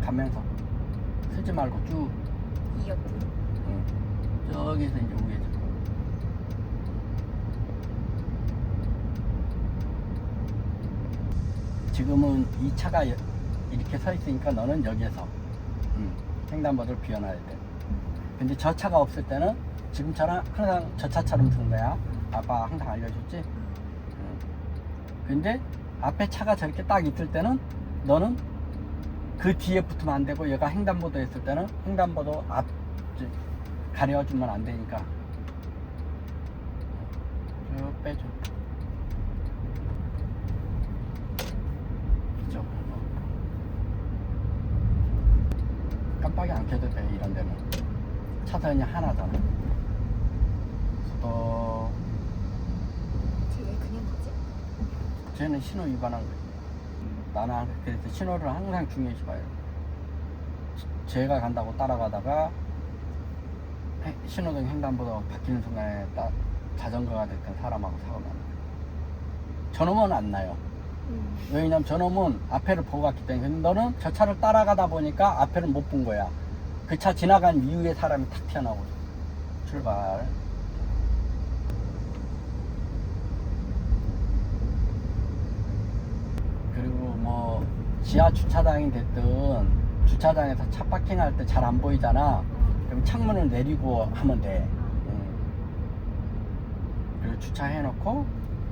가면서 쓰지 말고 쭉. 이 옆으로. 응. 저기서 이제 우회전. 지금은 이 차가 이렇게 서 있으니까 너는 여기에서 횡단보도를 비워놔야 돼. 근데 저 차가 없을 때는 지금처럼 항상 저 차처럼 쓰는 거야. 아빠 항상 알려줬지? 근데 앞에 차가 저렇게 딱 있을 때는 너는 그 뒤에 붙으면 안 되고, 얘가 횡단보도 했을 때는 횡단보도 앞 가려주면 안 되니까 쭉 빼줘. 이쪽. 깜빡이 안 켜도 돼. 이런 데는 차선이 하나잖아. 또 쟤 왜 그냥 가지? 쟤는 신호 위반한 거야. 나는 그래서 신호를 항상 중요시 봐요. 제가 간다고 따라가다가 신호등 횡단보도 바뀌는 순간에 자전거가 됐던 사람하고 사고 나는 거예요. 저놈은 안 나요. 왜냐면 저놈은 앞에를 보고 갔기 때문에. 너는 저 차를 따라가다 보니까 앞에를 못 본 거야. 그 차 지나간 이후에 사람이 탁 튀어나오고 출발. 그리고 뭐 지하 주차장이 됐든 주차장에서 차 파킹할 때 잘 안 보이잖아. 그럼 창문을 내리고 하면 돼. 그리고 주차해놓고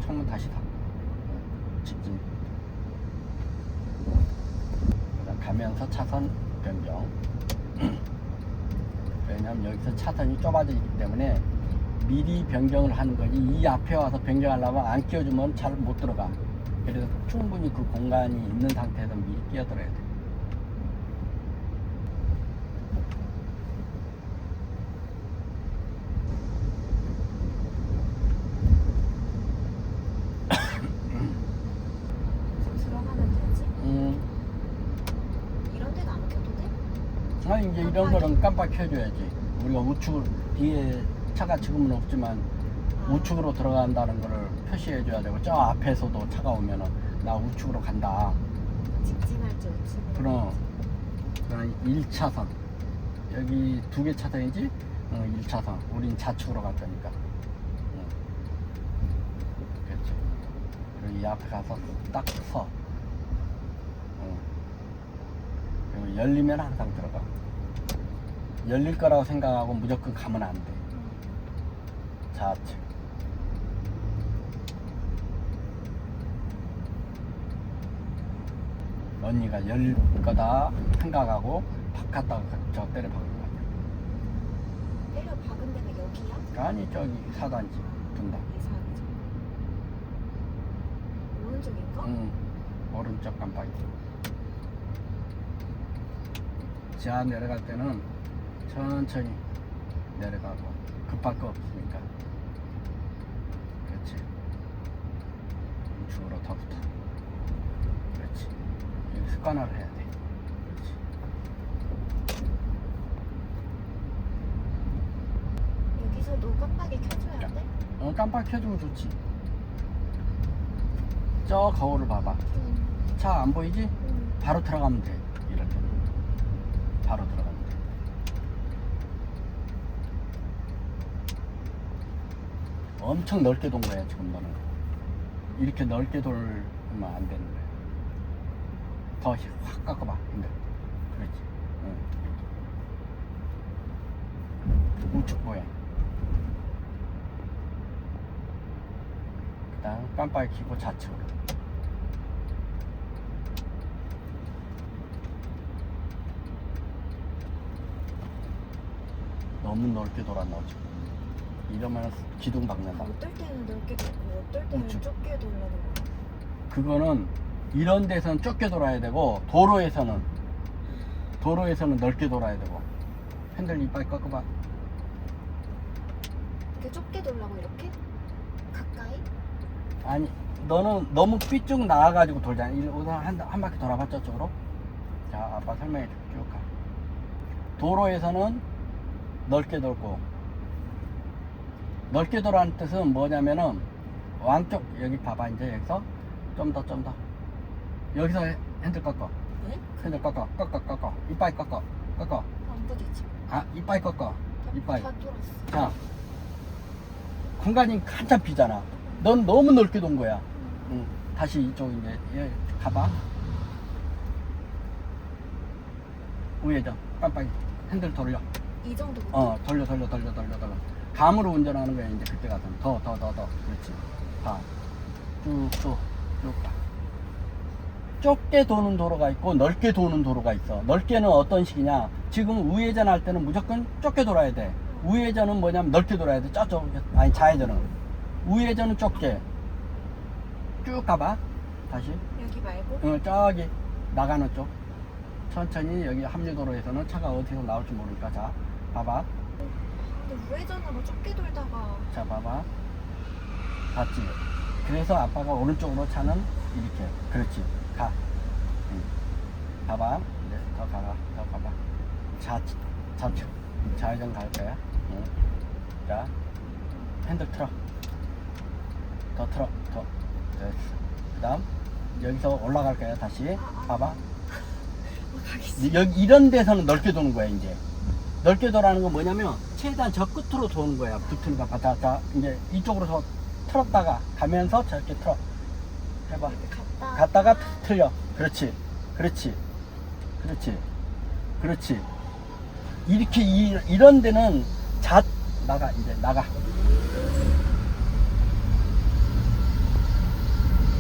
창문 다시 닫고 직진. 그다음 가면서 차선 변경. 왜냐면 여기서 차선이 좁아지기 때문에 미리 변경을 하는 거지. 이 앞에 와서 변경하려면 안 끼워주면 잘 못 들어가. 그래서 충분히 그 공간이 있는 상태에서 미리 끼어들어야 돼. 들어가면 되지? 이런 데는 안 켜도 돼? 아니 이제 이런 거는 깜빡 켜줘야지. 우리가 우측을 뒤에 차가 지금은 없지만 우측으로 들어간다는 거를 표시해 줘야 되고, 저 앞에서도 차가 오면은 나 우측으로 간다. 직진할 때 우측으로. 그럼 1차선 여기 2개 차선이지? 1차선 우린 좌측으로 갈 거니까. 그렇지. 그리고 이 앞에 가서 딱 서. 그리고 열리면 항상 들어가. 열릴 거라고 생각하고 무조건 가면 안 돼. 좌측. 언니가 열릴 거다 생각하고 바깥다가 저 때려 박은 거야. 때려 박은 데가 여기야? 아니 저기 4단지 분당. 이상하죠. 오른쪽인가? 응. 오른쪽 깜빡이. 지하 내려갈 때는 천천히 내려가고 급할 거 없으니까. 그렇지. 우측으로 더 붙어. 그렇지. 여기 습관화를 해야 돼. 그렇지. 여기서도 깜빡이 켜줘야 돼? 깜빡 켜주면 좋지. 저 거울을 봐봐. 차 안 보이지? 바로 들어가면 돼. 이럴 때는 바로 들어가면 돼. 엄청 넓게 돈 거야 지금 너는. 이렇게 넓게 돌면 안 되는 거야. 더 확 깎아봐. 근데 그렇지. 응. 우측 모양. 그다음 깜빡이 켜고 좌측으로. 너무 넓게 돌았나 지금. 이러면 기둥 박는다. 어떨 때는 넓게 돌고 어떨 때는 우측. 좁게 돌라는 거야? 그거는 이런 데서는 좁게 돌아야 되고 도로에서는 넓게 돌아야 되고. 핸들 이빨 꺾어봐. 이렇게 좁게 돌라고 이렇게? 가까이? 아니 너는 너무 삐쭉 나와가지고 돌잖아. 우선 한 바퀴 돌아봐 저쪽으로. 자 아빠 설명해 줄게. 쭉 가. 도로에서는 넓게 돌고, 넓게 돌아는 뜻은 뭐냐면은 왕쪽 여기 봐봐. 이제 여기서 좀 더 여기서 핸들 꺾어. 네? 핸들 꺾어 이빨 꺾어 안 부딪혀. 이빨 꺾어. 이빨. 다 돌았어. 자 공간이 한참 비잖아. 넌 너무 넓게 돈 거야. 응. 다시 이쪽 이제 얘 가봐. 우회전 깜빡이 핸들 돌려. 이 정도. 돌려. 감으로 운전하는 거야. 이제 그때 가서 더 그렇지. 봐. 쭉 가. 좁게 도는 도로가 있고 넓게 도는 도로가 있어. 넓게는 어떤 식이냐? 지금 우회전 할 때는 무조건 좁게 돌아야 돼. 우회전은 뭐냐면 넓게 돌아야 돼. 아니 좌회전은. 우회전은 좁게. 쭉 가봐. 다시. 여기 말고? 저기 나가는 쪽. 천천히. 여기 합류도로에서는 차가 어디서 나올지 모르니까. 자 봐봐. 근데 우회전으로 좁게 돌다가 자 봐봐. 봤지? 그래서 아빠가 오른쪽으로 차는 이렇게. 그렇지. 가. 봐봐. 이제 더 가봐. 좌측 좌회전 갈 거야. 응. 자, 핸들 틀어. 더 틀어. 더. 됐어. 그 다음 여기서 올라갈 거야. 다시 봐봐. 가기 싫어. 여기 이런 데서는 넓게 도는 거야. 이제 넓게 도라는 건 뭐냐면 최대한 저 끝으로 도는 거야. 붙은 거 같아. 자, 이제 이쪽으로 서 틀었다가 가면서 저렇게 틀어. 해봐. 이렇게 갔다가 틀려. 그렇지. 그렇지. 그렇지. 그렇지. 이렇게 이런 데는 나가. 이제 나가.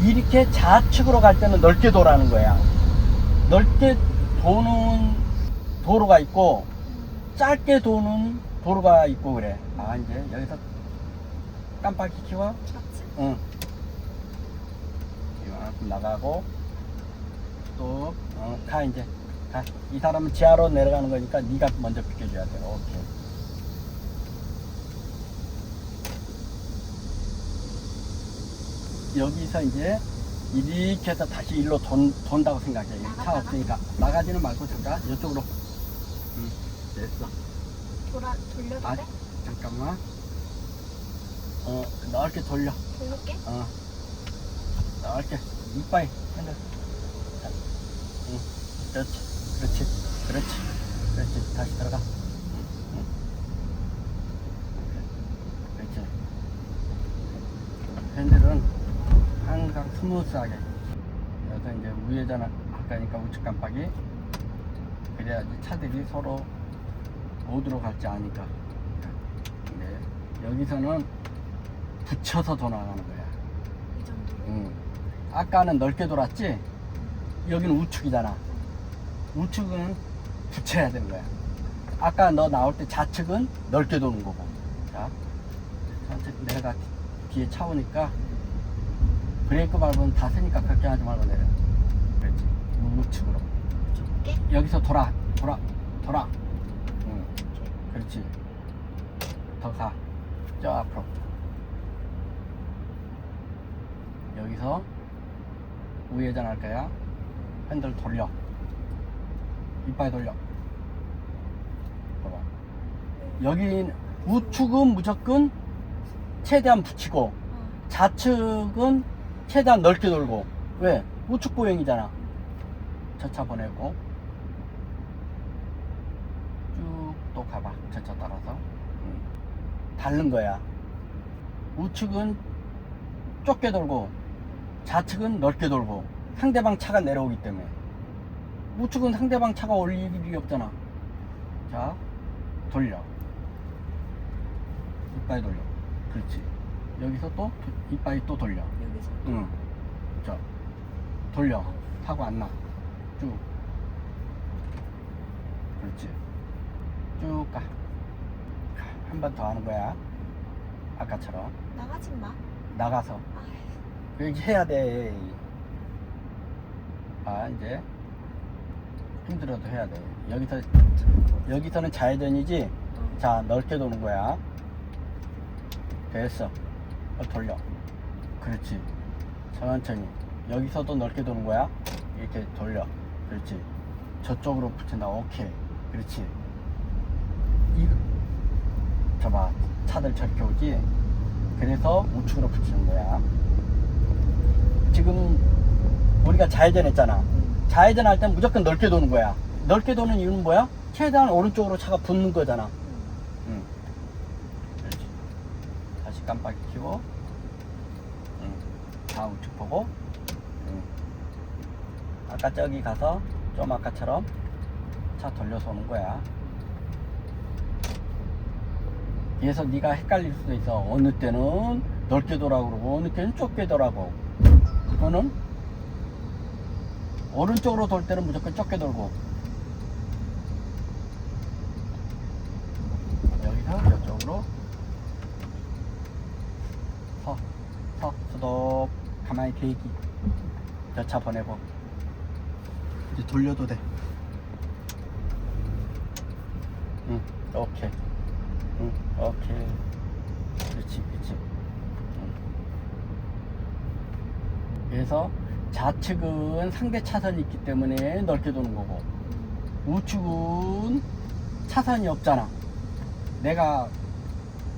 이렇게 좌측으로 갈 때는 넓게 도라는 거야. 넓게 도는 도로가 있고 짧게 도는 도로가 있고 그래. 아, 이제 여기서 깜빡이 켜워. 좌측? 응. 이만큼 나가고 또 가. 이제 가. 이 사람은 지하로 내려가는 거니까 네가 먼저 비켜줘야 돼. 오케이. 여기서 이제 이렇게 해서 다시 일로 돈다고 생각해. 여기 차 나갔다가? 없으니까 나가지는 말고 잠깐 이쪽으로. 응. 됐어. 돌려도 아, 돼? 잠깐만. 넓게 돌려. 돌릴게? 넓게. 이빨 핸들. 자, 응. 그렇지. 그렇지. 그렇지. 그렇지. 다시 들어가. 응. 그렇지. 핸들은 항상 스무스하게. 그래서 이제 우회전 할까니까 우측 깜빡이. 그래야지 차들이 서로 어디로 갈지 아니까. 근데 여기서는 붙여서 돌아가는 거야. 이 정도로? 아까는 넓게 돌았지? 여기는 우측이잖아. 우측은 붙여야 되는 거야. 아까 너 나올 때 좌측은 넓게 도는 거고. 자, 천천히 내가 뒤에 차 오니까 브레이크 밟으면 다 세니까 그렇게 하지 말고 내려. 그렇지. 우측으로. 좁게? 여기서 돌아. 응. 그렇지. 더 가. 저 앞으로. 여기서 우회전 할 거야. 핸들 돌려. 이빨 돌려. 봐봐. 여기 우측은 무조건 최대한 붙이고 좌측은 최대한 넓게 돌고. 왜? 우측 보행이잖아. 저 차 보내고 쭉 또 가봐. 저 차 따라서. 다른 거야. 우측은 좁게 돌고 좌측은 넓게 돌고 상대방 차가 내려오기 때문에. 우측은 상대방 차가 올 일이 없잖아. 자, 돌려. 이빨 돌려. 그렇지. 여기서 또 이빨 또 돌려. 여기서? 응. 자, 돌려. 사고 안 나. 쭉. 그렇지. 쭉 가. 한 번 더 하는 거야. 아까처럼. 나가진 마. 나가서. 아, 여기 해야 돼. 아, 이제 힘들어도 해야 돼. 여기서는 좌회전이지. 자, 넓게 도는 거야. 됐어. 돌려. 그렇지. 천천히. 여기서도 넓게 도는 거야. 이렇게 돌려. 그렇지. 저쪽으로 붙인다. 오케이. 그렇지. 저봐. 차들 저렇게 오지. 그래서 우측으로 붙이는 거야. 지금 우리가 좌회전 했잖아. 좌회전 할 땐 무조건 넓게 도는 거야. 넓게 도는 이유는 뭐야? 최대한 오른쪽으로 차가 붙는 거잖아. 응. 그렇지. 다시 깜빡이 켜고. 응. 다 우측 보고. 응. 아까 저기 가서 좀 아까처럼 차 돌려서 오는 거야. 그래서 네가 헷갈릴 수도 있어. 어느 때는 넓게 돌라고 그러고 어느 때는 좁게 돌라고. 그거는 오른쪽으로 돌 때는 무조건 좁게 돌고 여기서 이쪽으로 스톱. 가만히 대기. 저 차 보내고 이제 돌려도 돼. 응. 오케이. 응. 오케이. 그렇지. 응. 그래서 좌측은 상대 차선이 있기 때문에 넓게 도는 거고 우측은 차선이 없잖아. 내가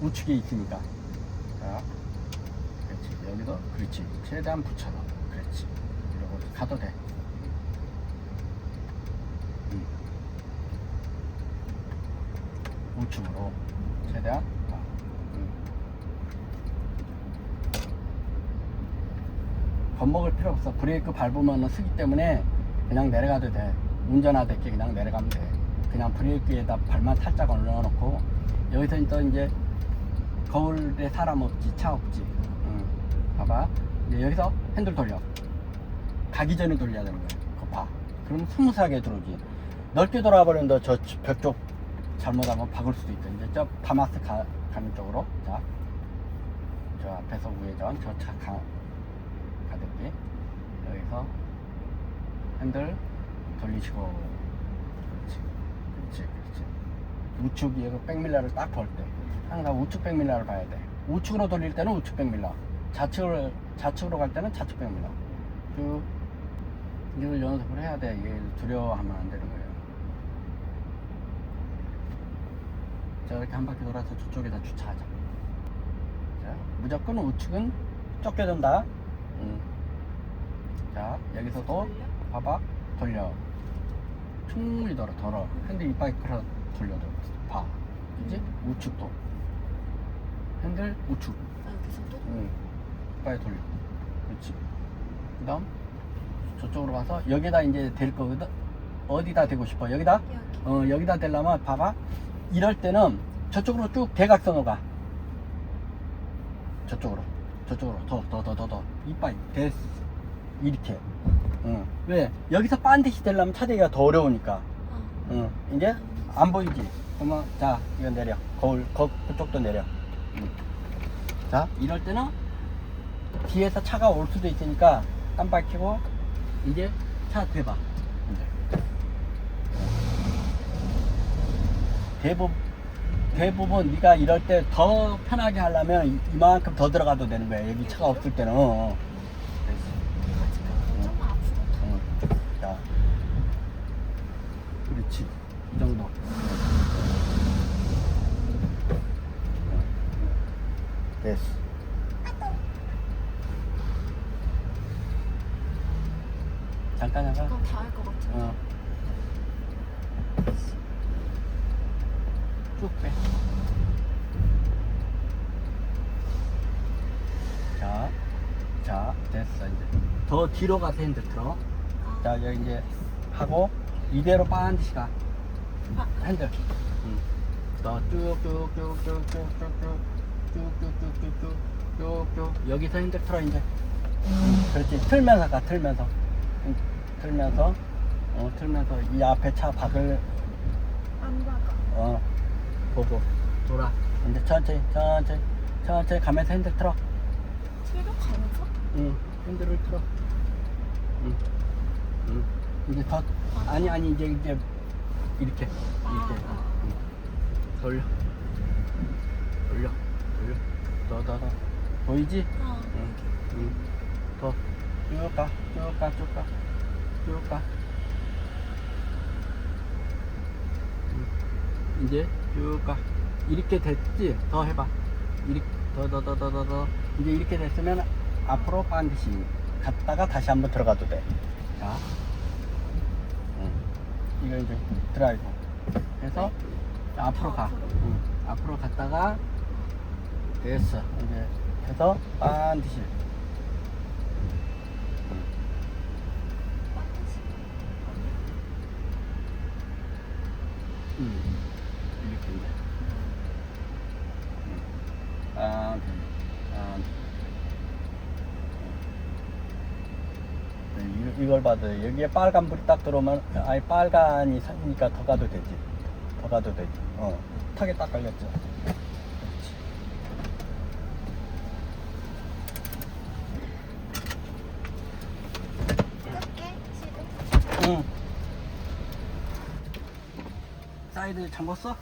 우측에 있으니까. 자, 그렇지. 여기도 그렇지. 최대한 붙여서. 그렇지. 이러고 가도 돼. 우측으로 최대한. 겁먹을 필요 없어. 브레이크 밟으면 쓰기 때문에 그냥 내려가도 돼. 운전하듯이 그냥 내려가면 돼. 그냥 브레이크에다 발만 살짝 올려놓고 여기서 또 이제 거울에 사람 없지, 차 없지. 봐봐. 이제 여기서 핸들 돌려. 가기 전에 돌려야 되는 거야. 그거 봐. 그럼 스무스하게 들어오지. 넓게 돌아버리면 저 벽 쪽 잘못하면 박을 수도 있다. 이제 저 다마스 가는 쪽으로. 자, 저 앞에서 우회전, 저 차 가득히 여기서 핸들 돌리시고. 그렇지, 그렇지, 그렇지. 우측 여기 백밀러를 딱 볼 때 항상 우측 백밀러를 봐야 돼. 우측으로 돌릴 때는 우측 백밀러, 좌측으로 갈 때는 좌측 백밀러. 쭉 이걸 연습을 해야 돼. 이게 두려워하면 안 되는 거예요. 자, 이렇게 한 바퀴 돌아서 저쪽에다 주차하자. 자, 무조건 우측은 쫓겨든다. 자, 여기서도 봐봐. 돌려. 충분히 돌아. 핸들 이빨 끌어 돌려도 봐. 그지? 우측도. 핸들 우측. 여기서도? 이빨 돌려. 그렇지. 그 다음 저쪽으로 가서 여기다 이제 댈 거거든. 어디다 대고 싶어? 여기다? 여기. 여기다 대려면 봐봐. 이럴 때는 저쪽으로 쭉 대각선으로 가. 저쪽으로 더 이빨 됐어. 이렇게. 왜? 여기서 반드시 되려면 차대기가 더 어려우니까. 이제 안 보이지? 그러면 자, 이거 내려. 거울 그쪽도 내려. 자, 이럴 때는 뒤에서 차가 올 수도 있으니까 깜빡 켜고 이제 차 대봐. 대부분 네가 이럴 때 더 편하게 하려면 이만큼 더 들어가도 되는 거야. 여기 차가 없을 때는. 조금 앞으로. 자, 그렇지. 이 정도. 됐어. 잠깐. 그럼 다 할 것 같은데. 쭉 빼. 자, 됐어. 이제 더 뒤로 가서 핸들 틀어. 자, 여기 이제 하고 이대로 반드시 가. 핸들. 더 쭉쭉쭉쭉쭉쭉쭉쭉쭉쭉쭉 여기서 핸들 틀어 이제. 그렇지. 틀면서 가. 틀면서 이 앞에 차 박을 안 박아. 보고 돌아. 이제 천천히 가면서 핸들 틀어. 출력하면서? 핸들을 틀어. 이제 더 아니 이제 이렇게 돌려. 더 보이지? 더 쭉 가. 이제 쭉 가. 이렇게 됐지? 더 해봐. 이렇게 더. 이제 이렇게 됐으면 앞으로 반드시 갔다가 다시 한번 들어가도 돼. 자, 이거 이제 드라이브 해서 앞으로 가. 앞으로 갔다가 됐어. 이제 해서 반드시. 이렇게 이제. 이걸 봐도 여기에 빨간 불이 딱 들어오면 아예 빨간이 생기니까 더 가도 되지. 탁에 딱 걸렸죠. 그렇지. 끌게 지금. 사이드 잠궜어?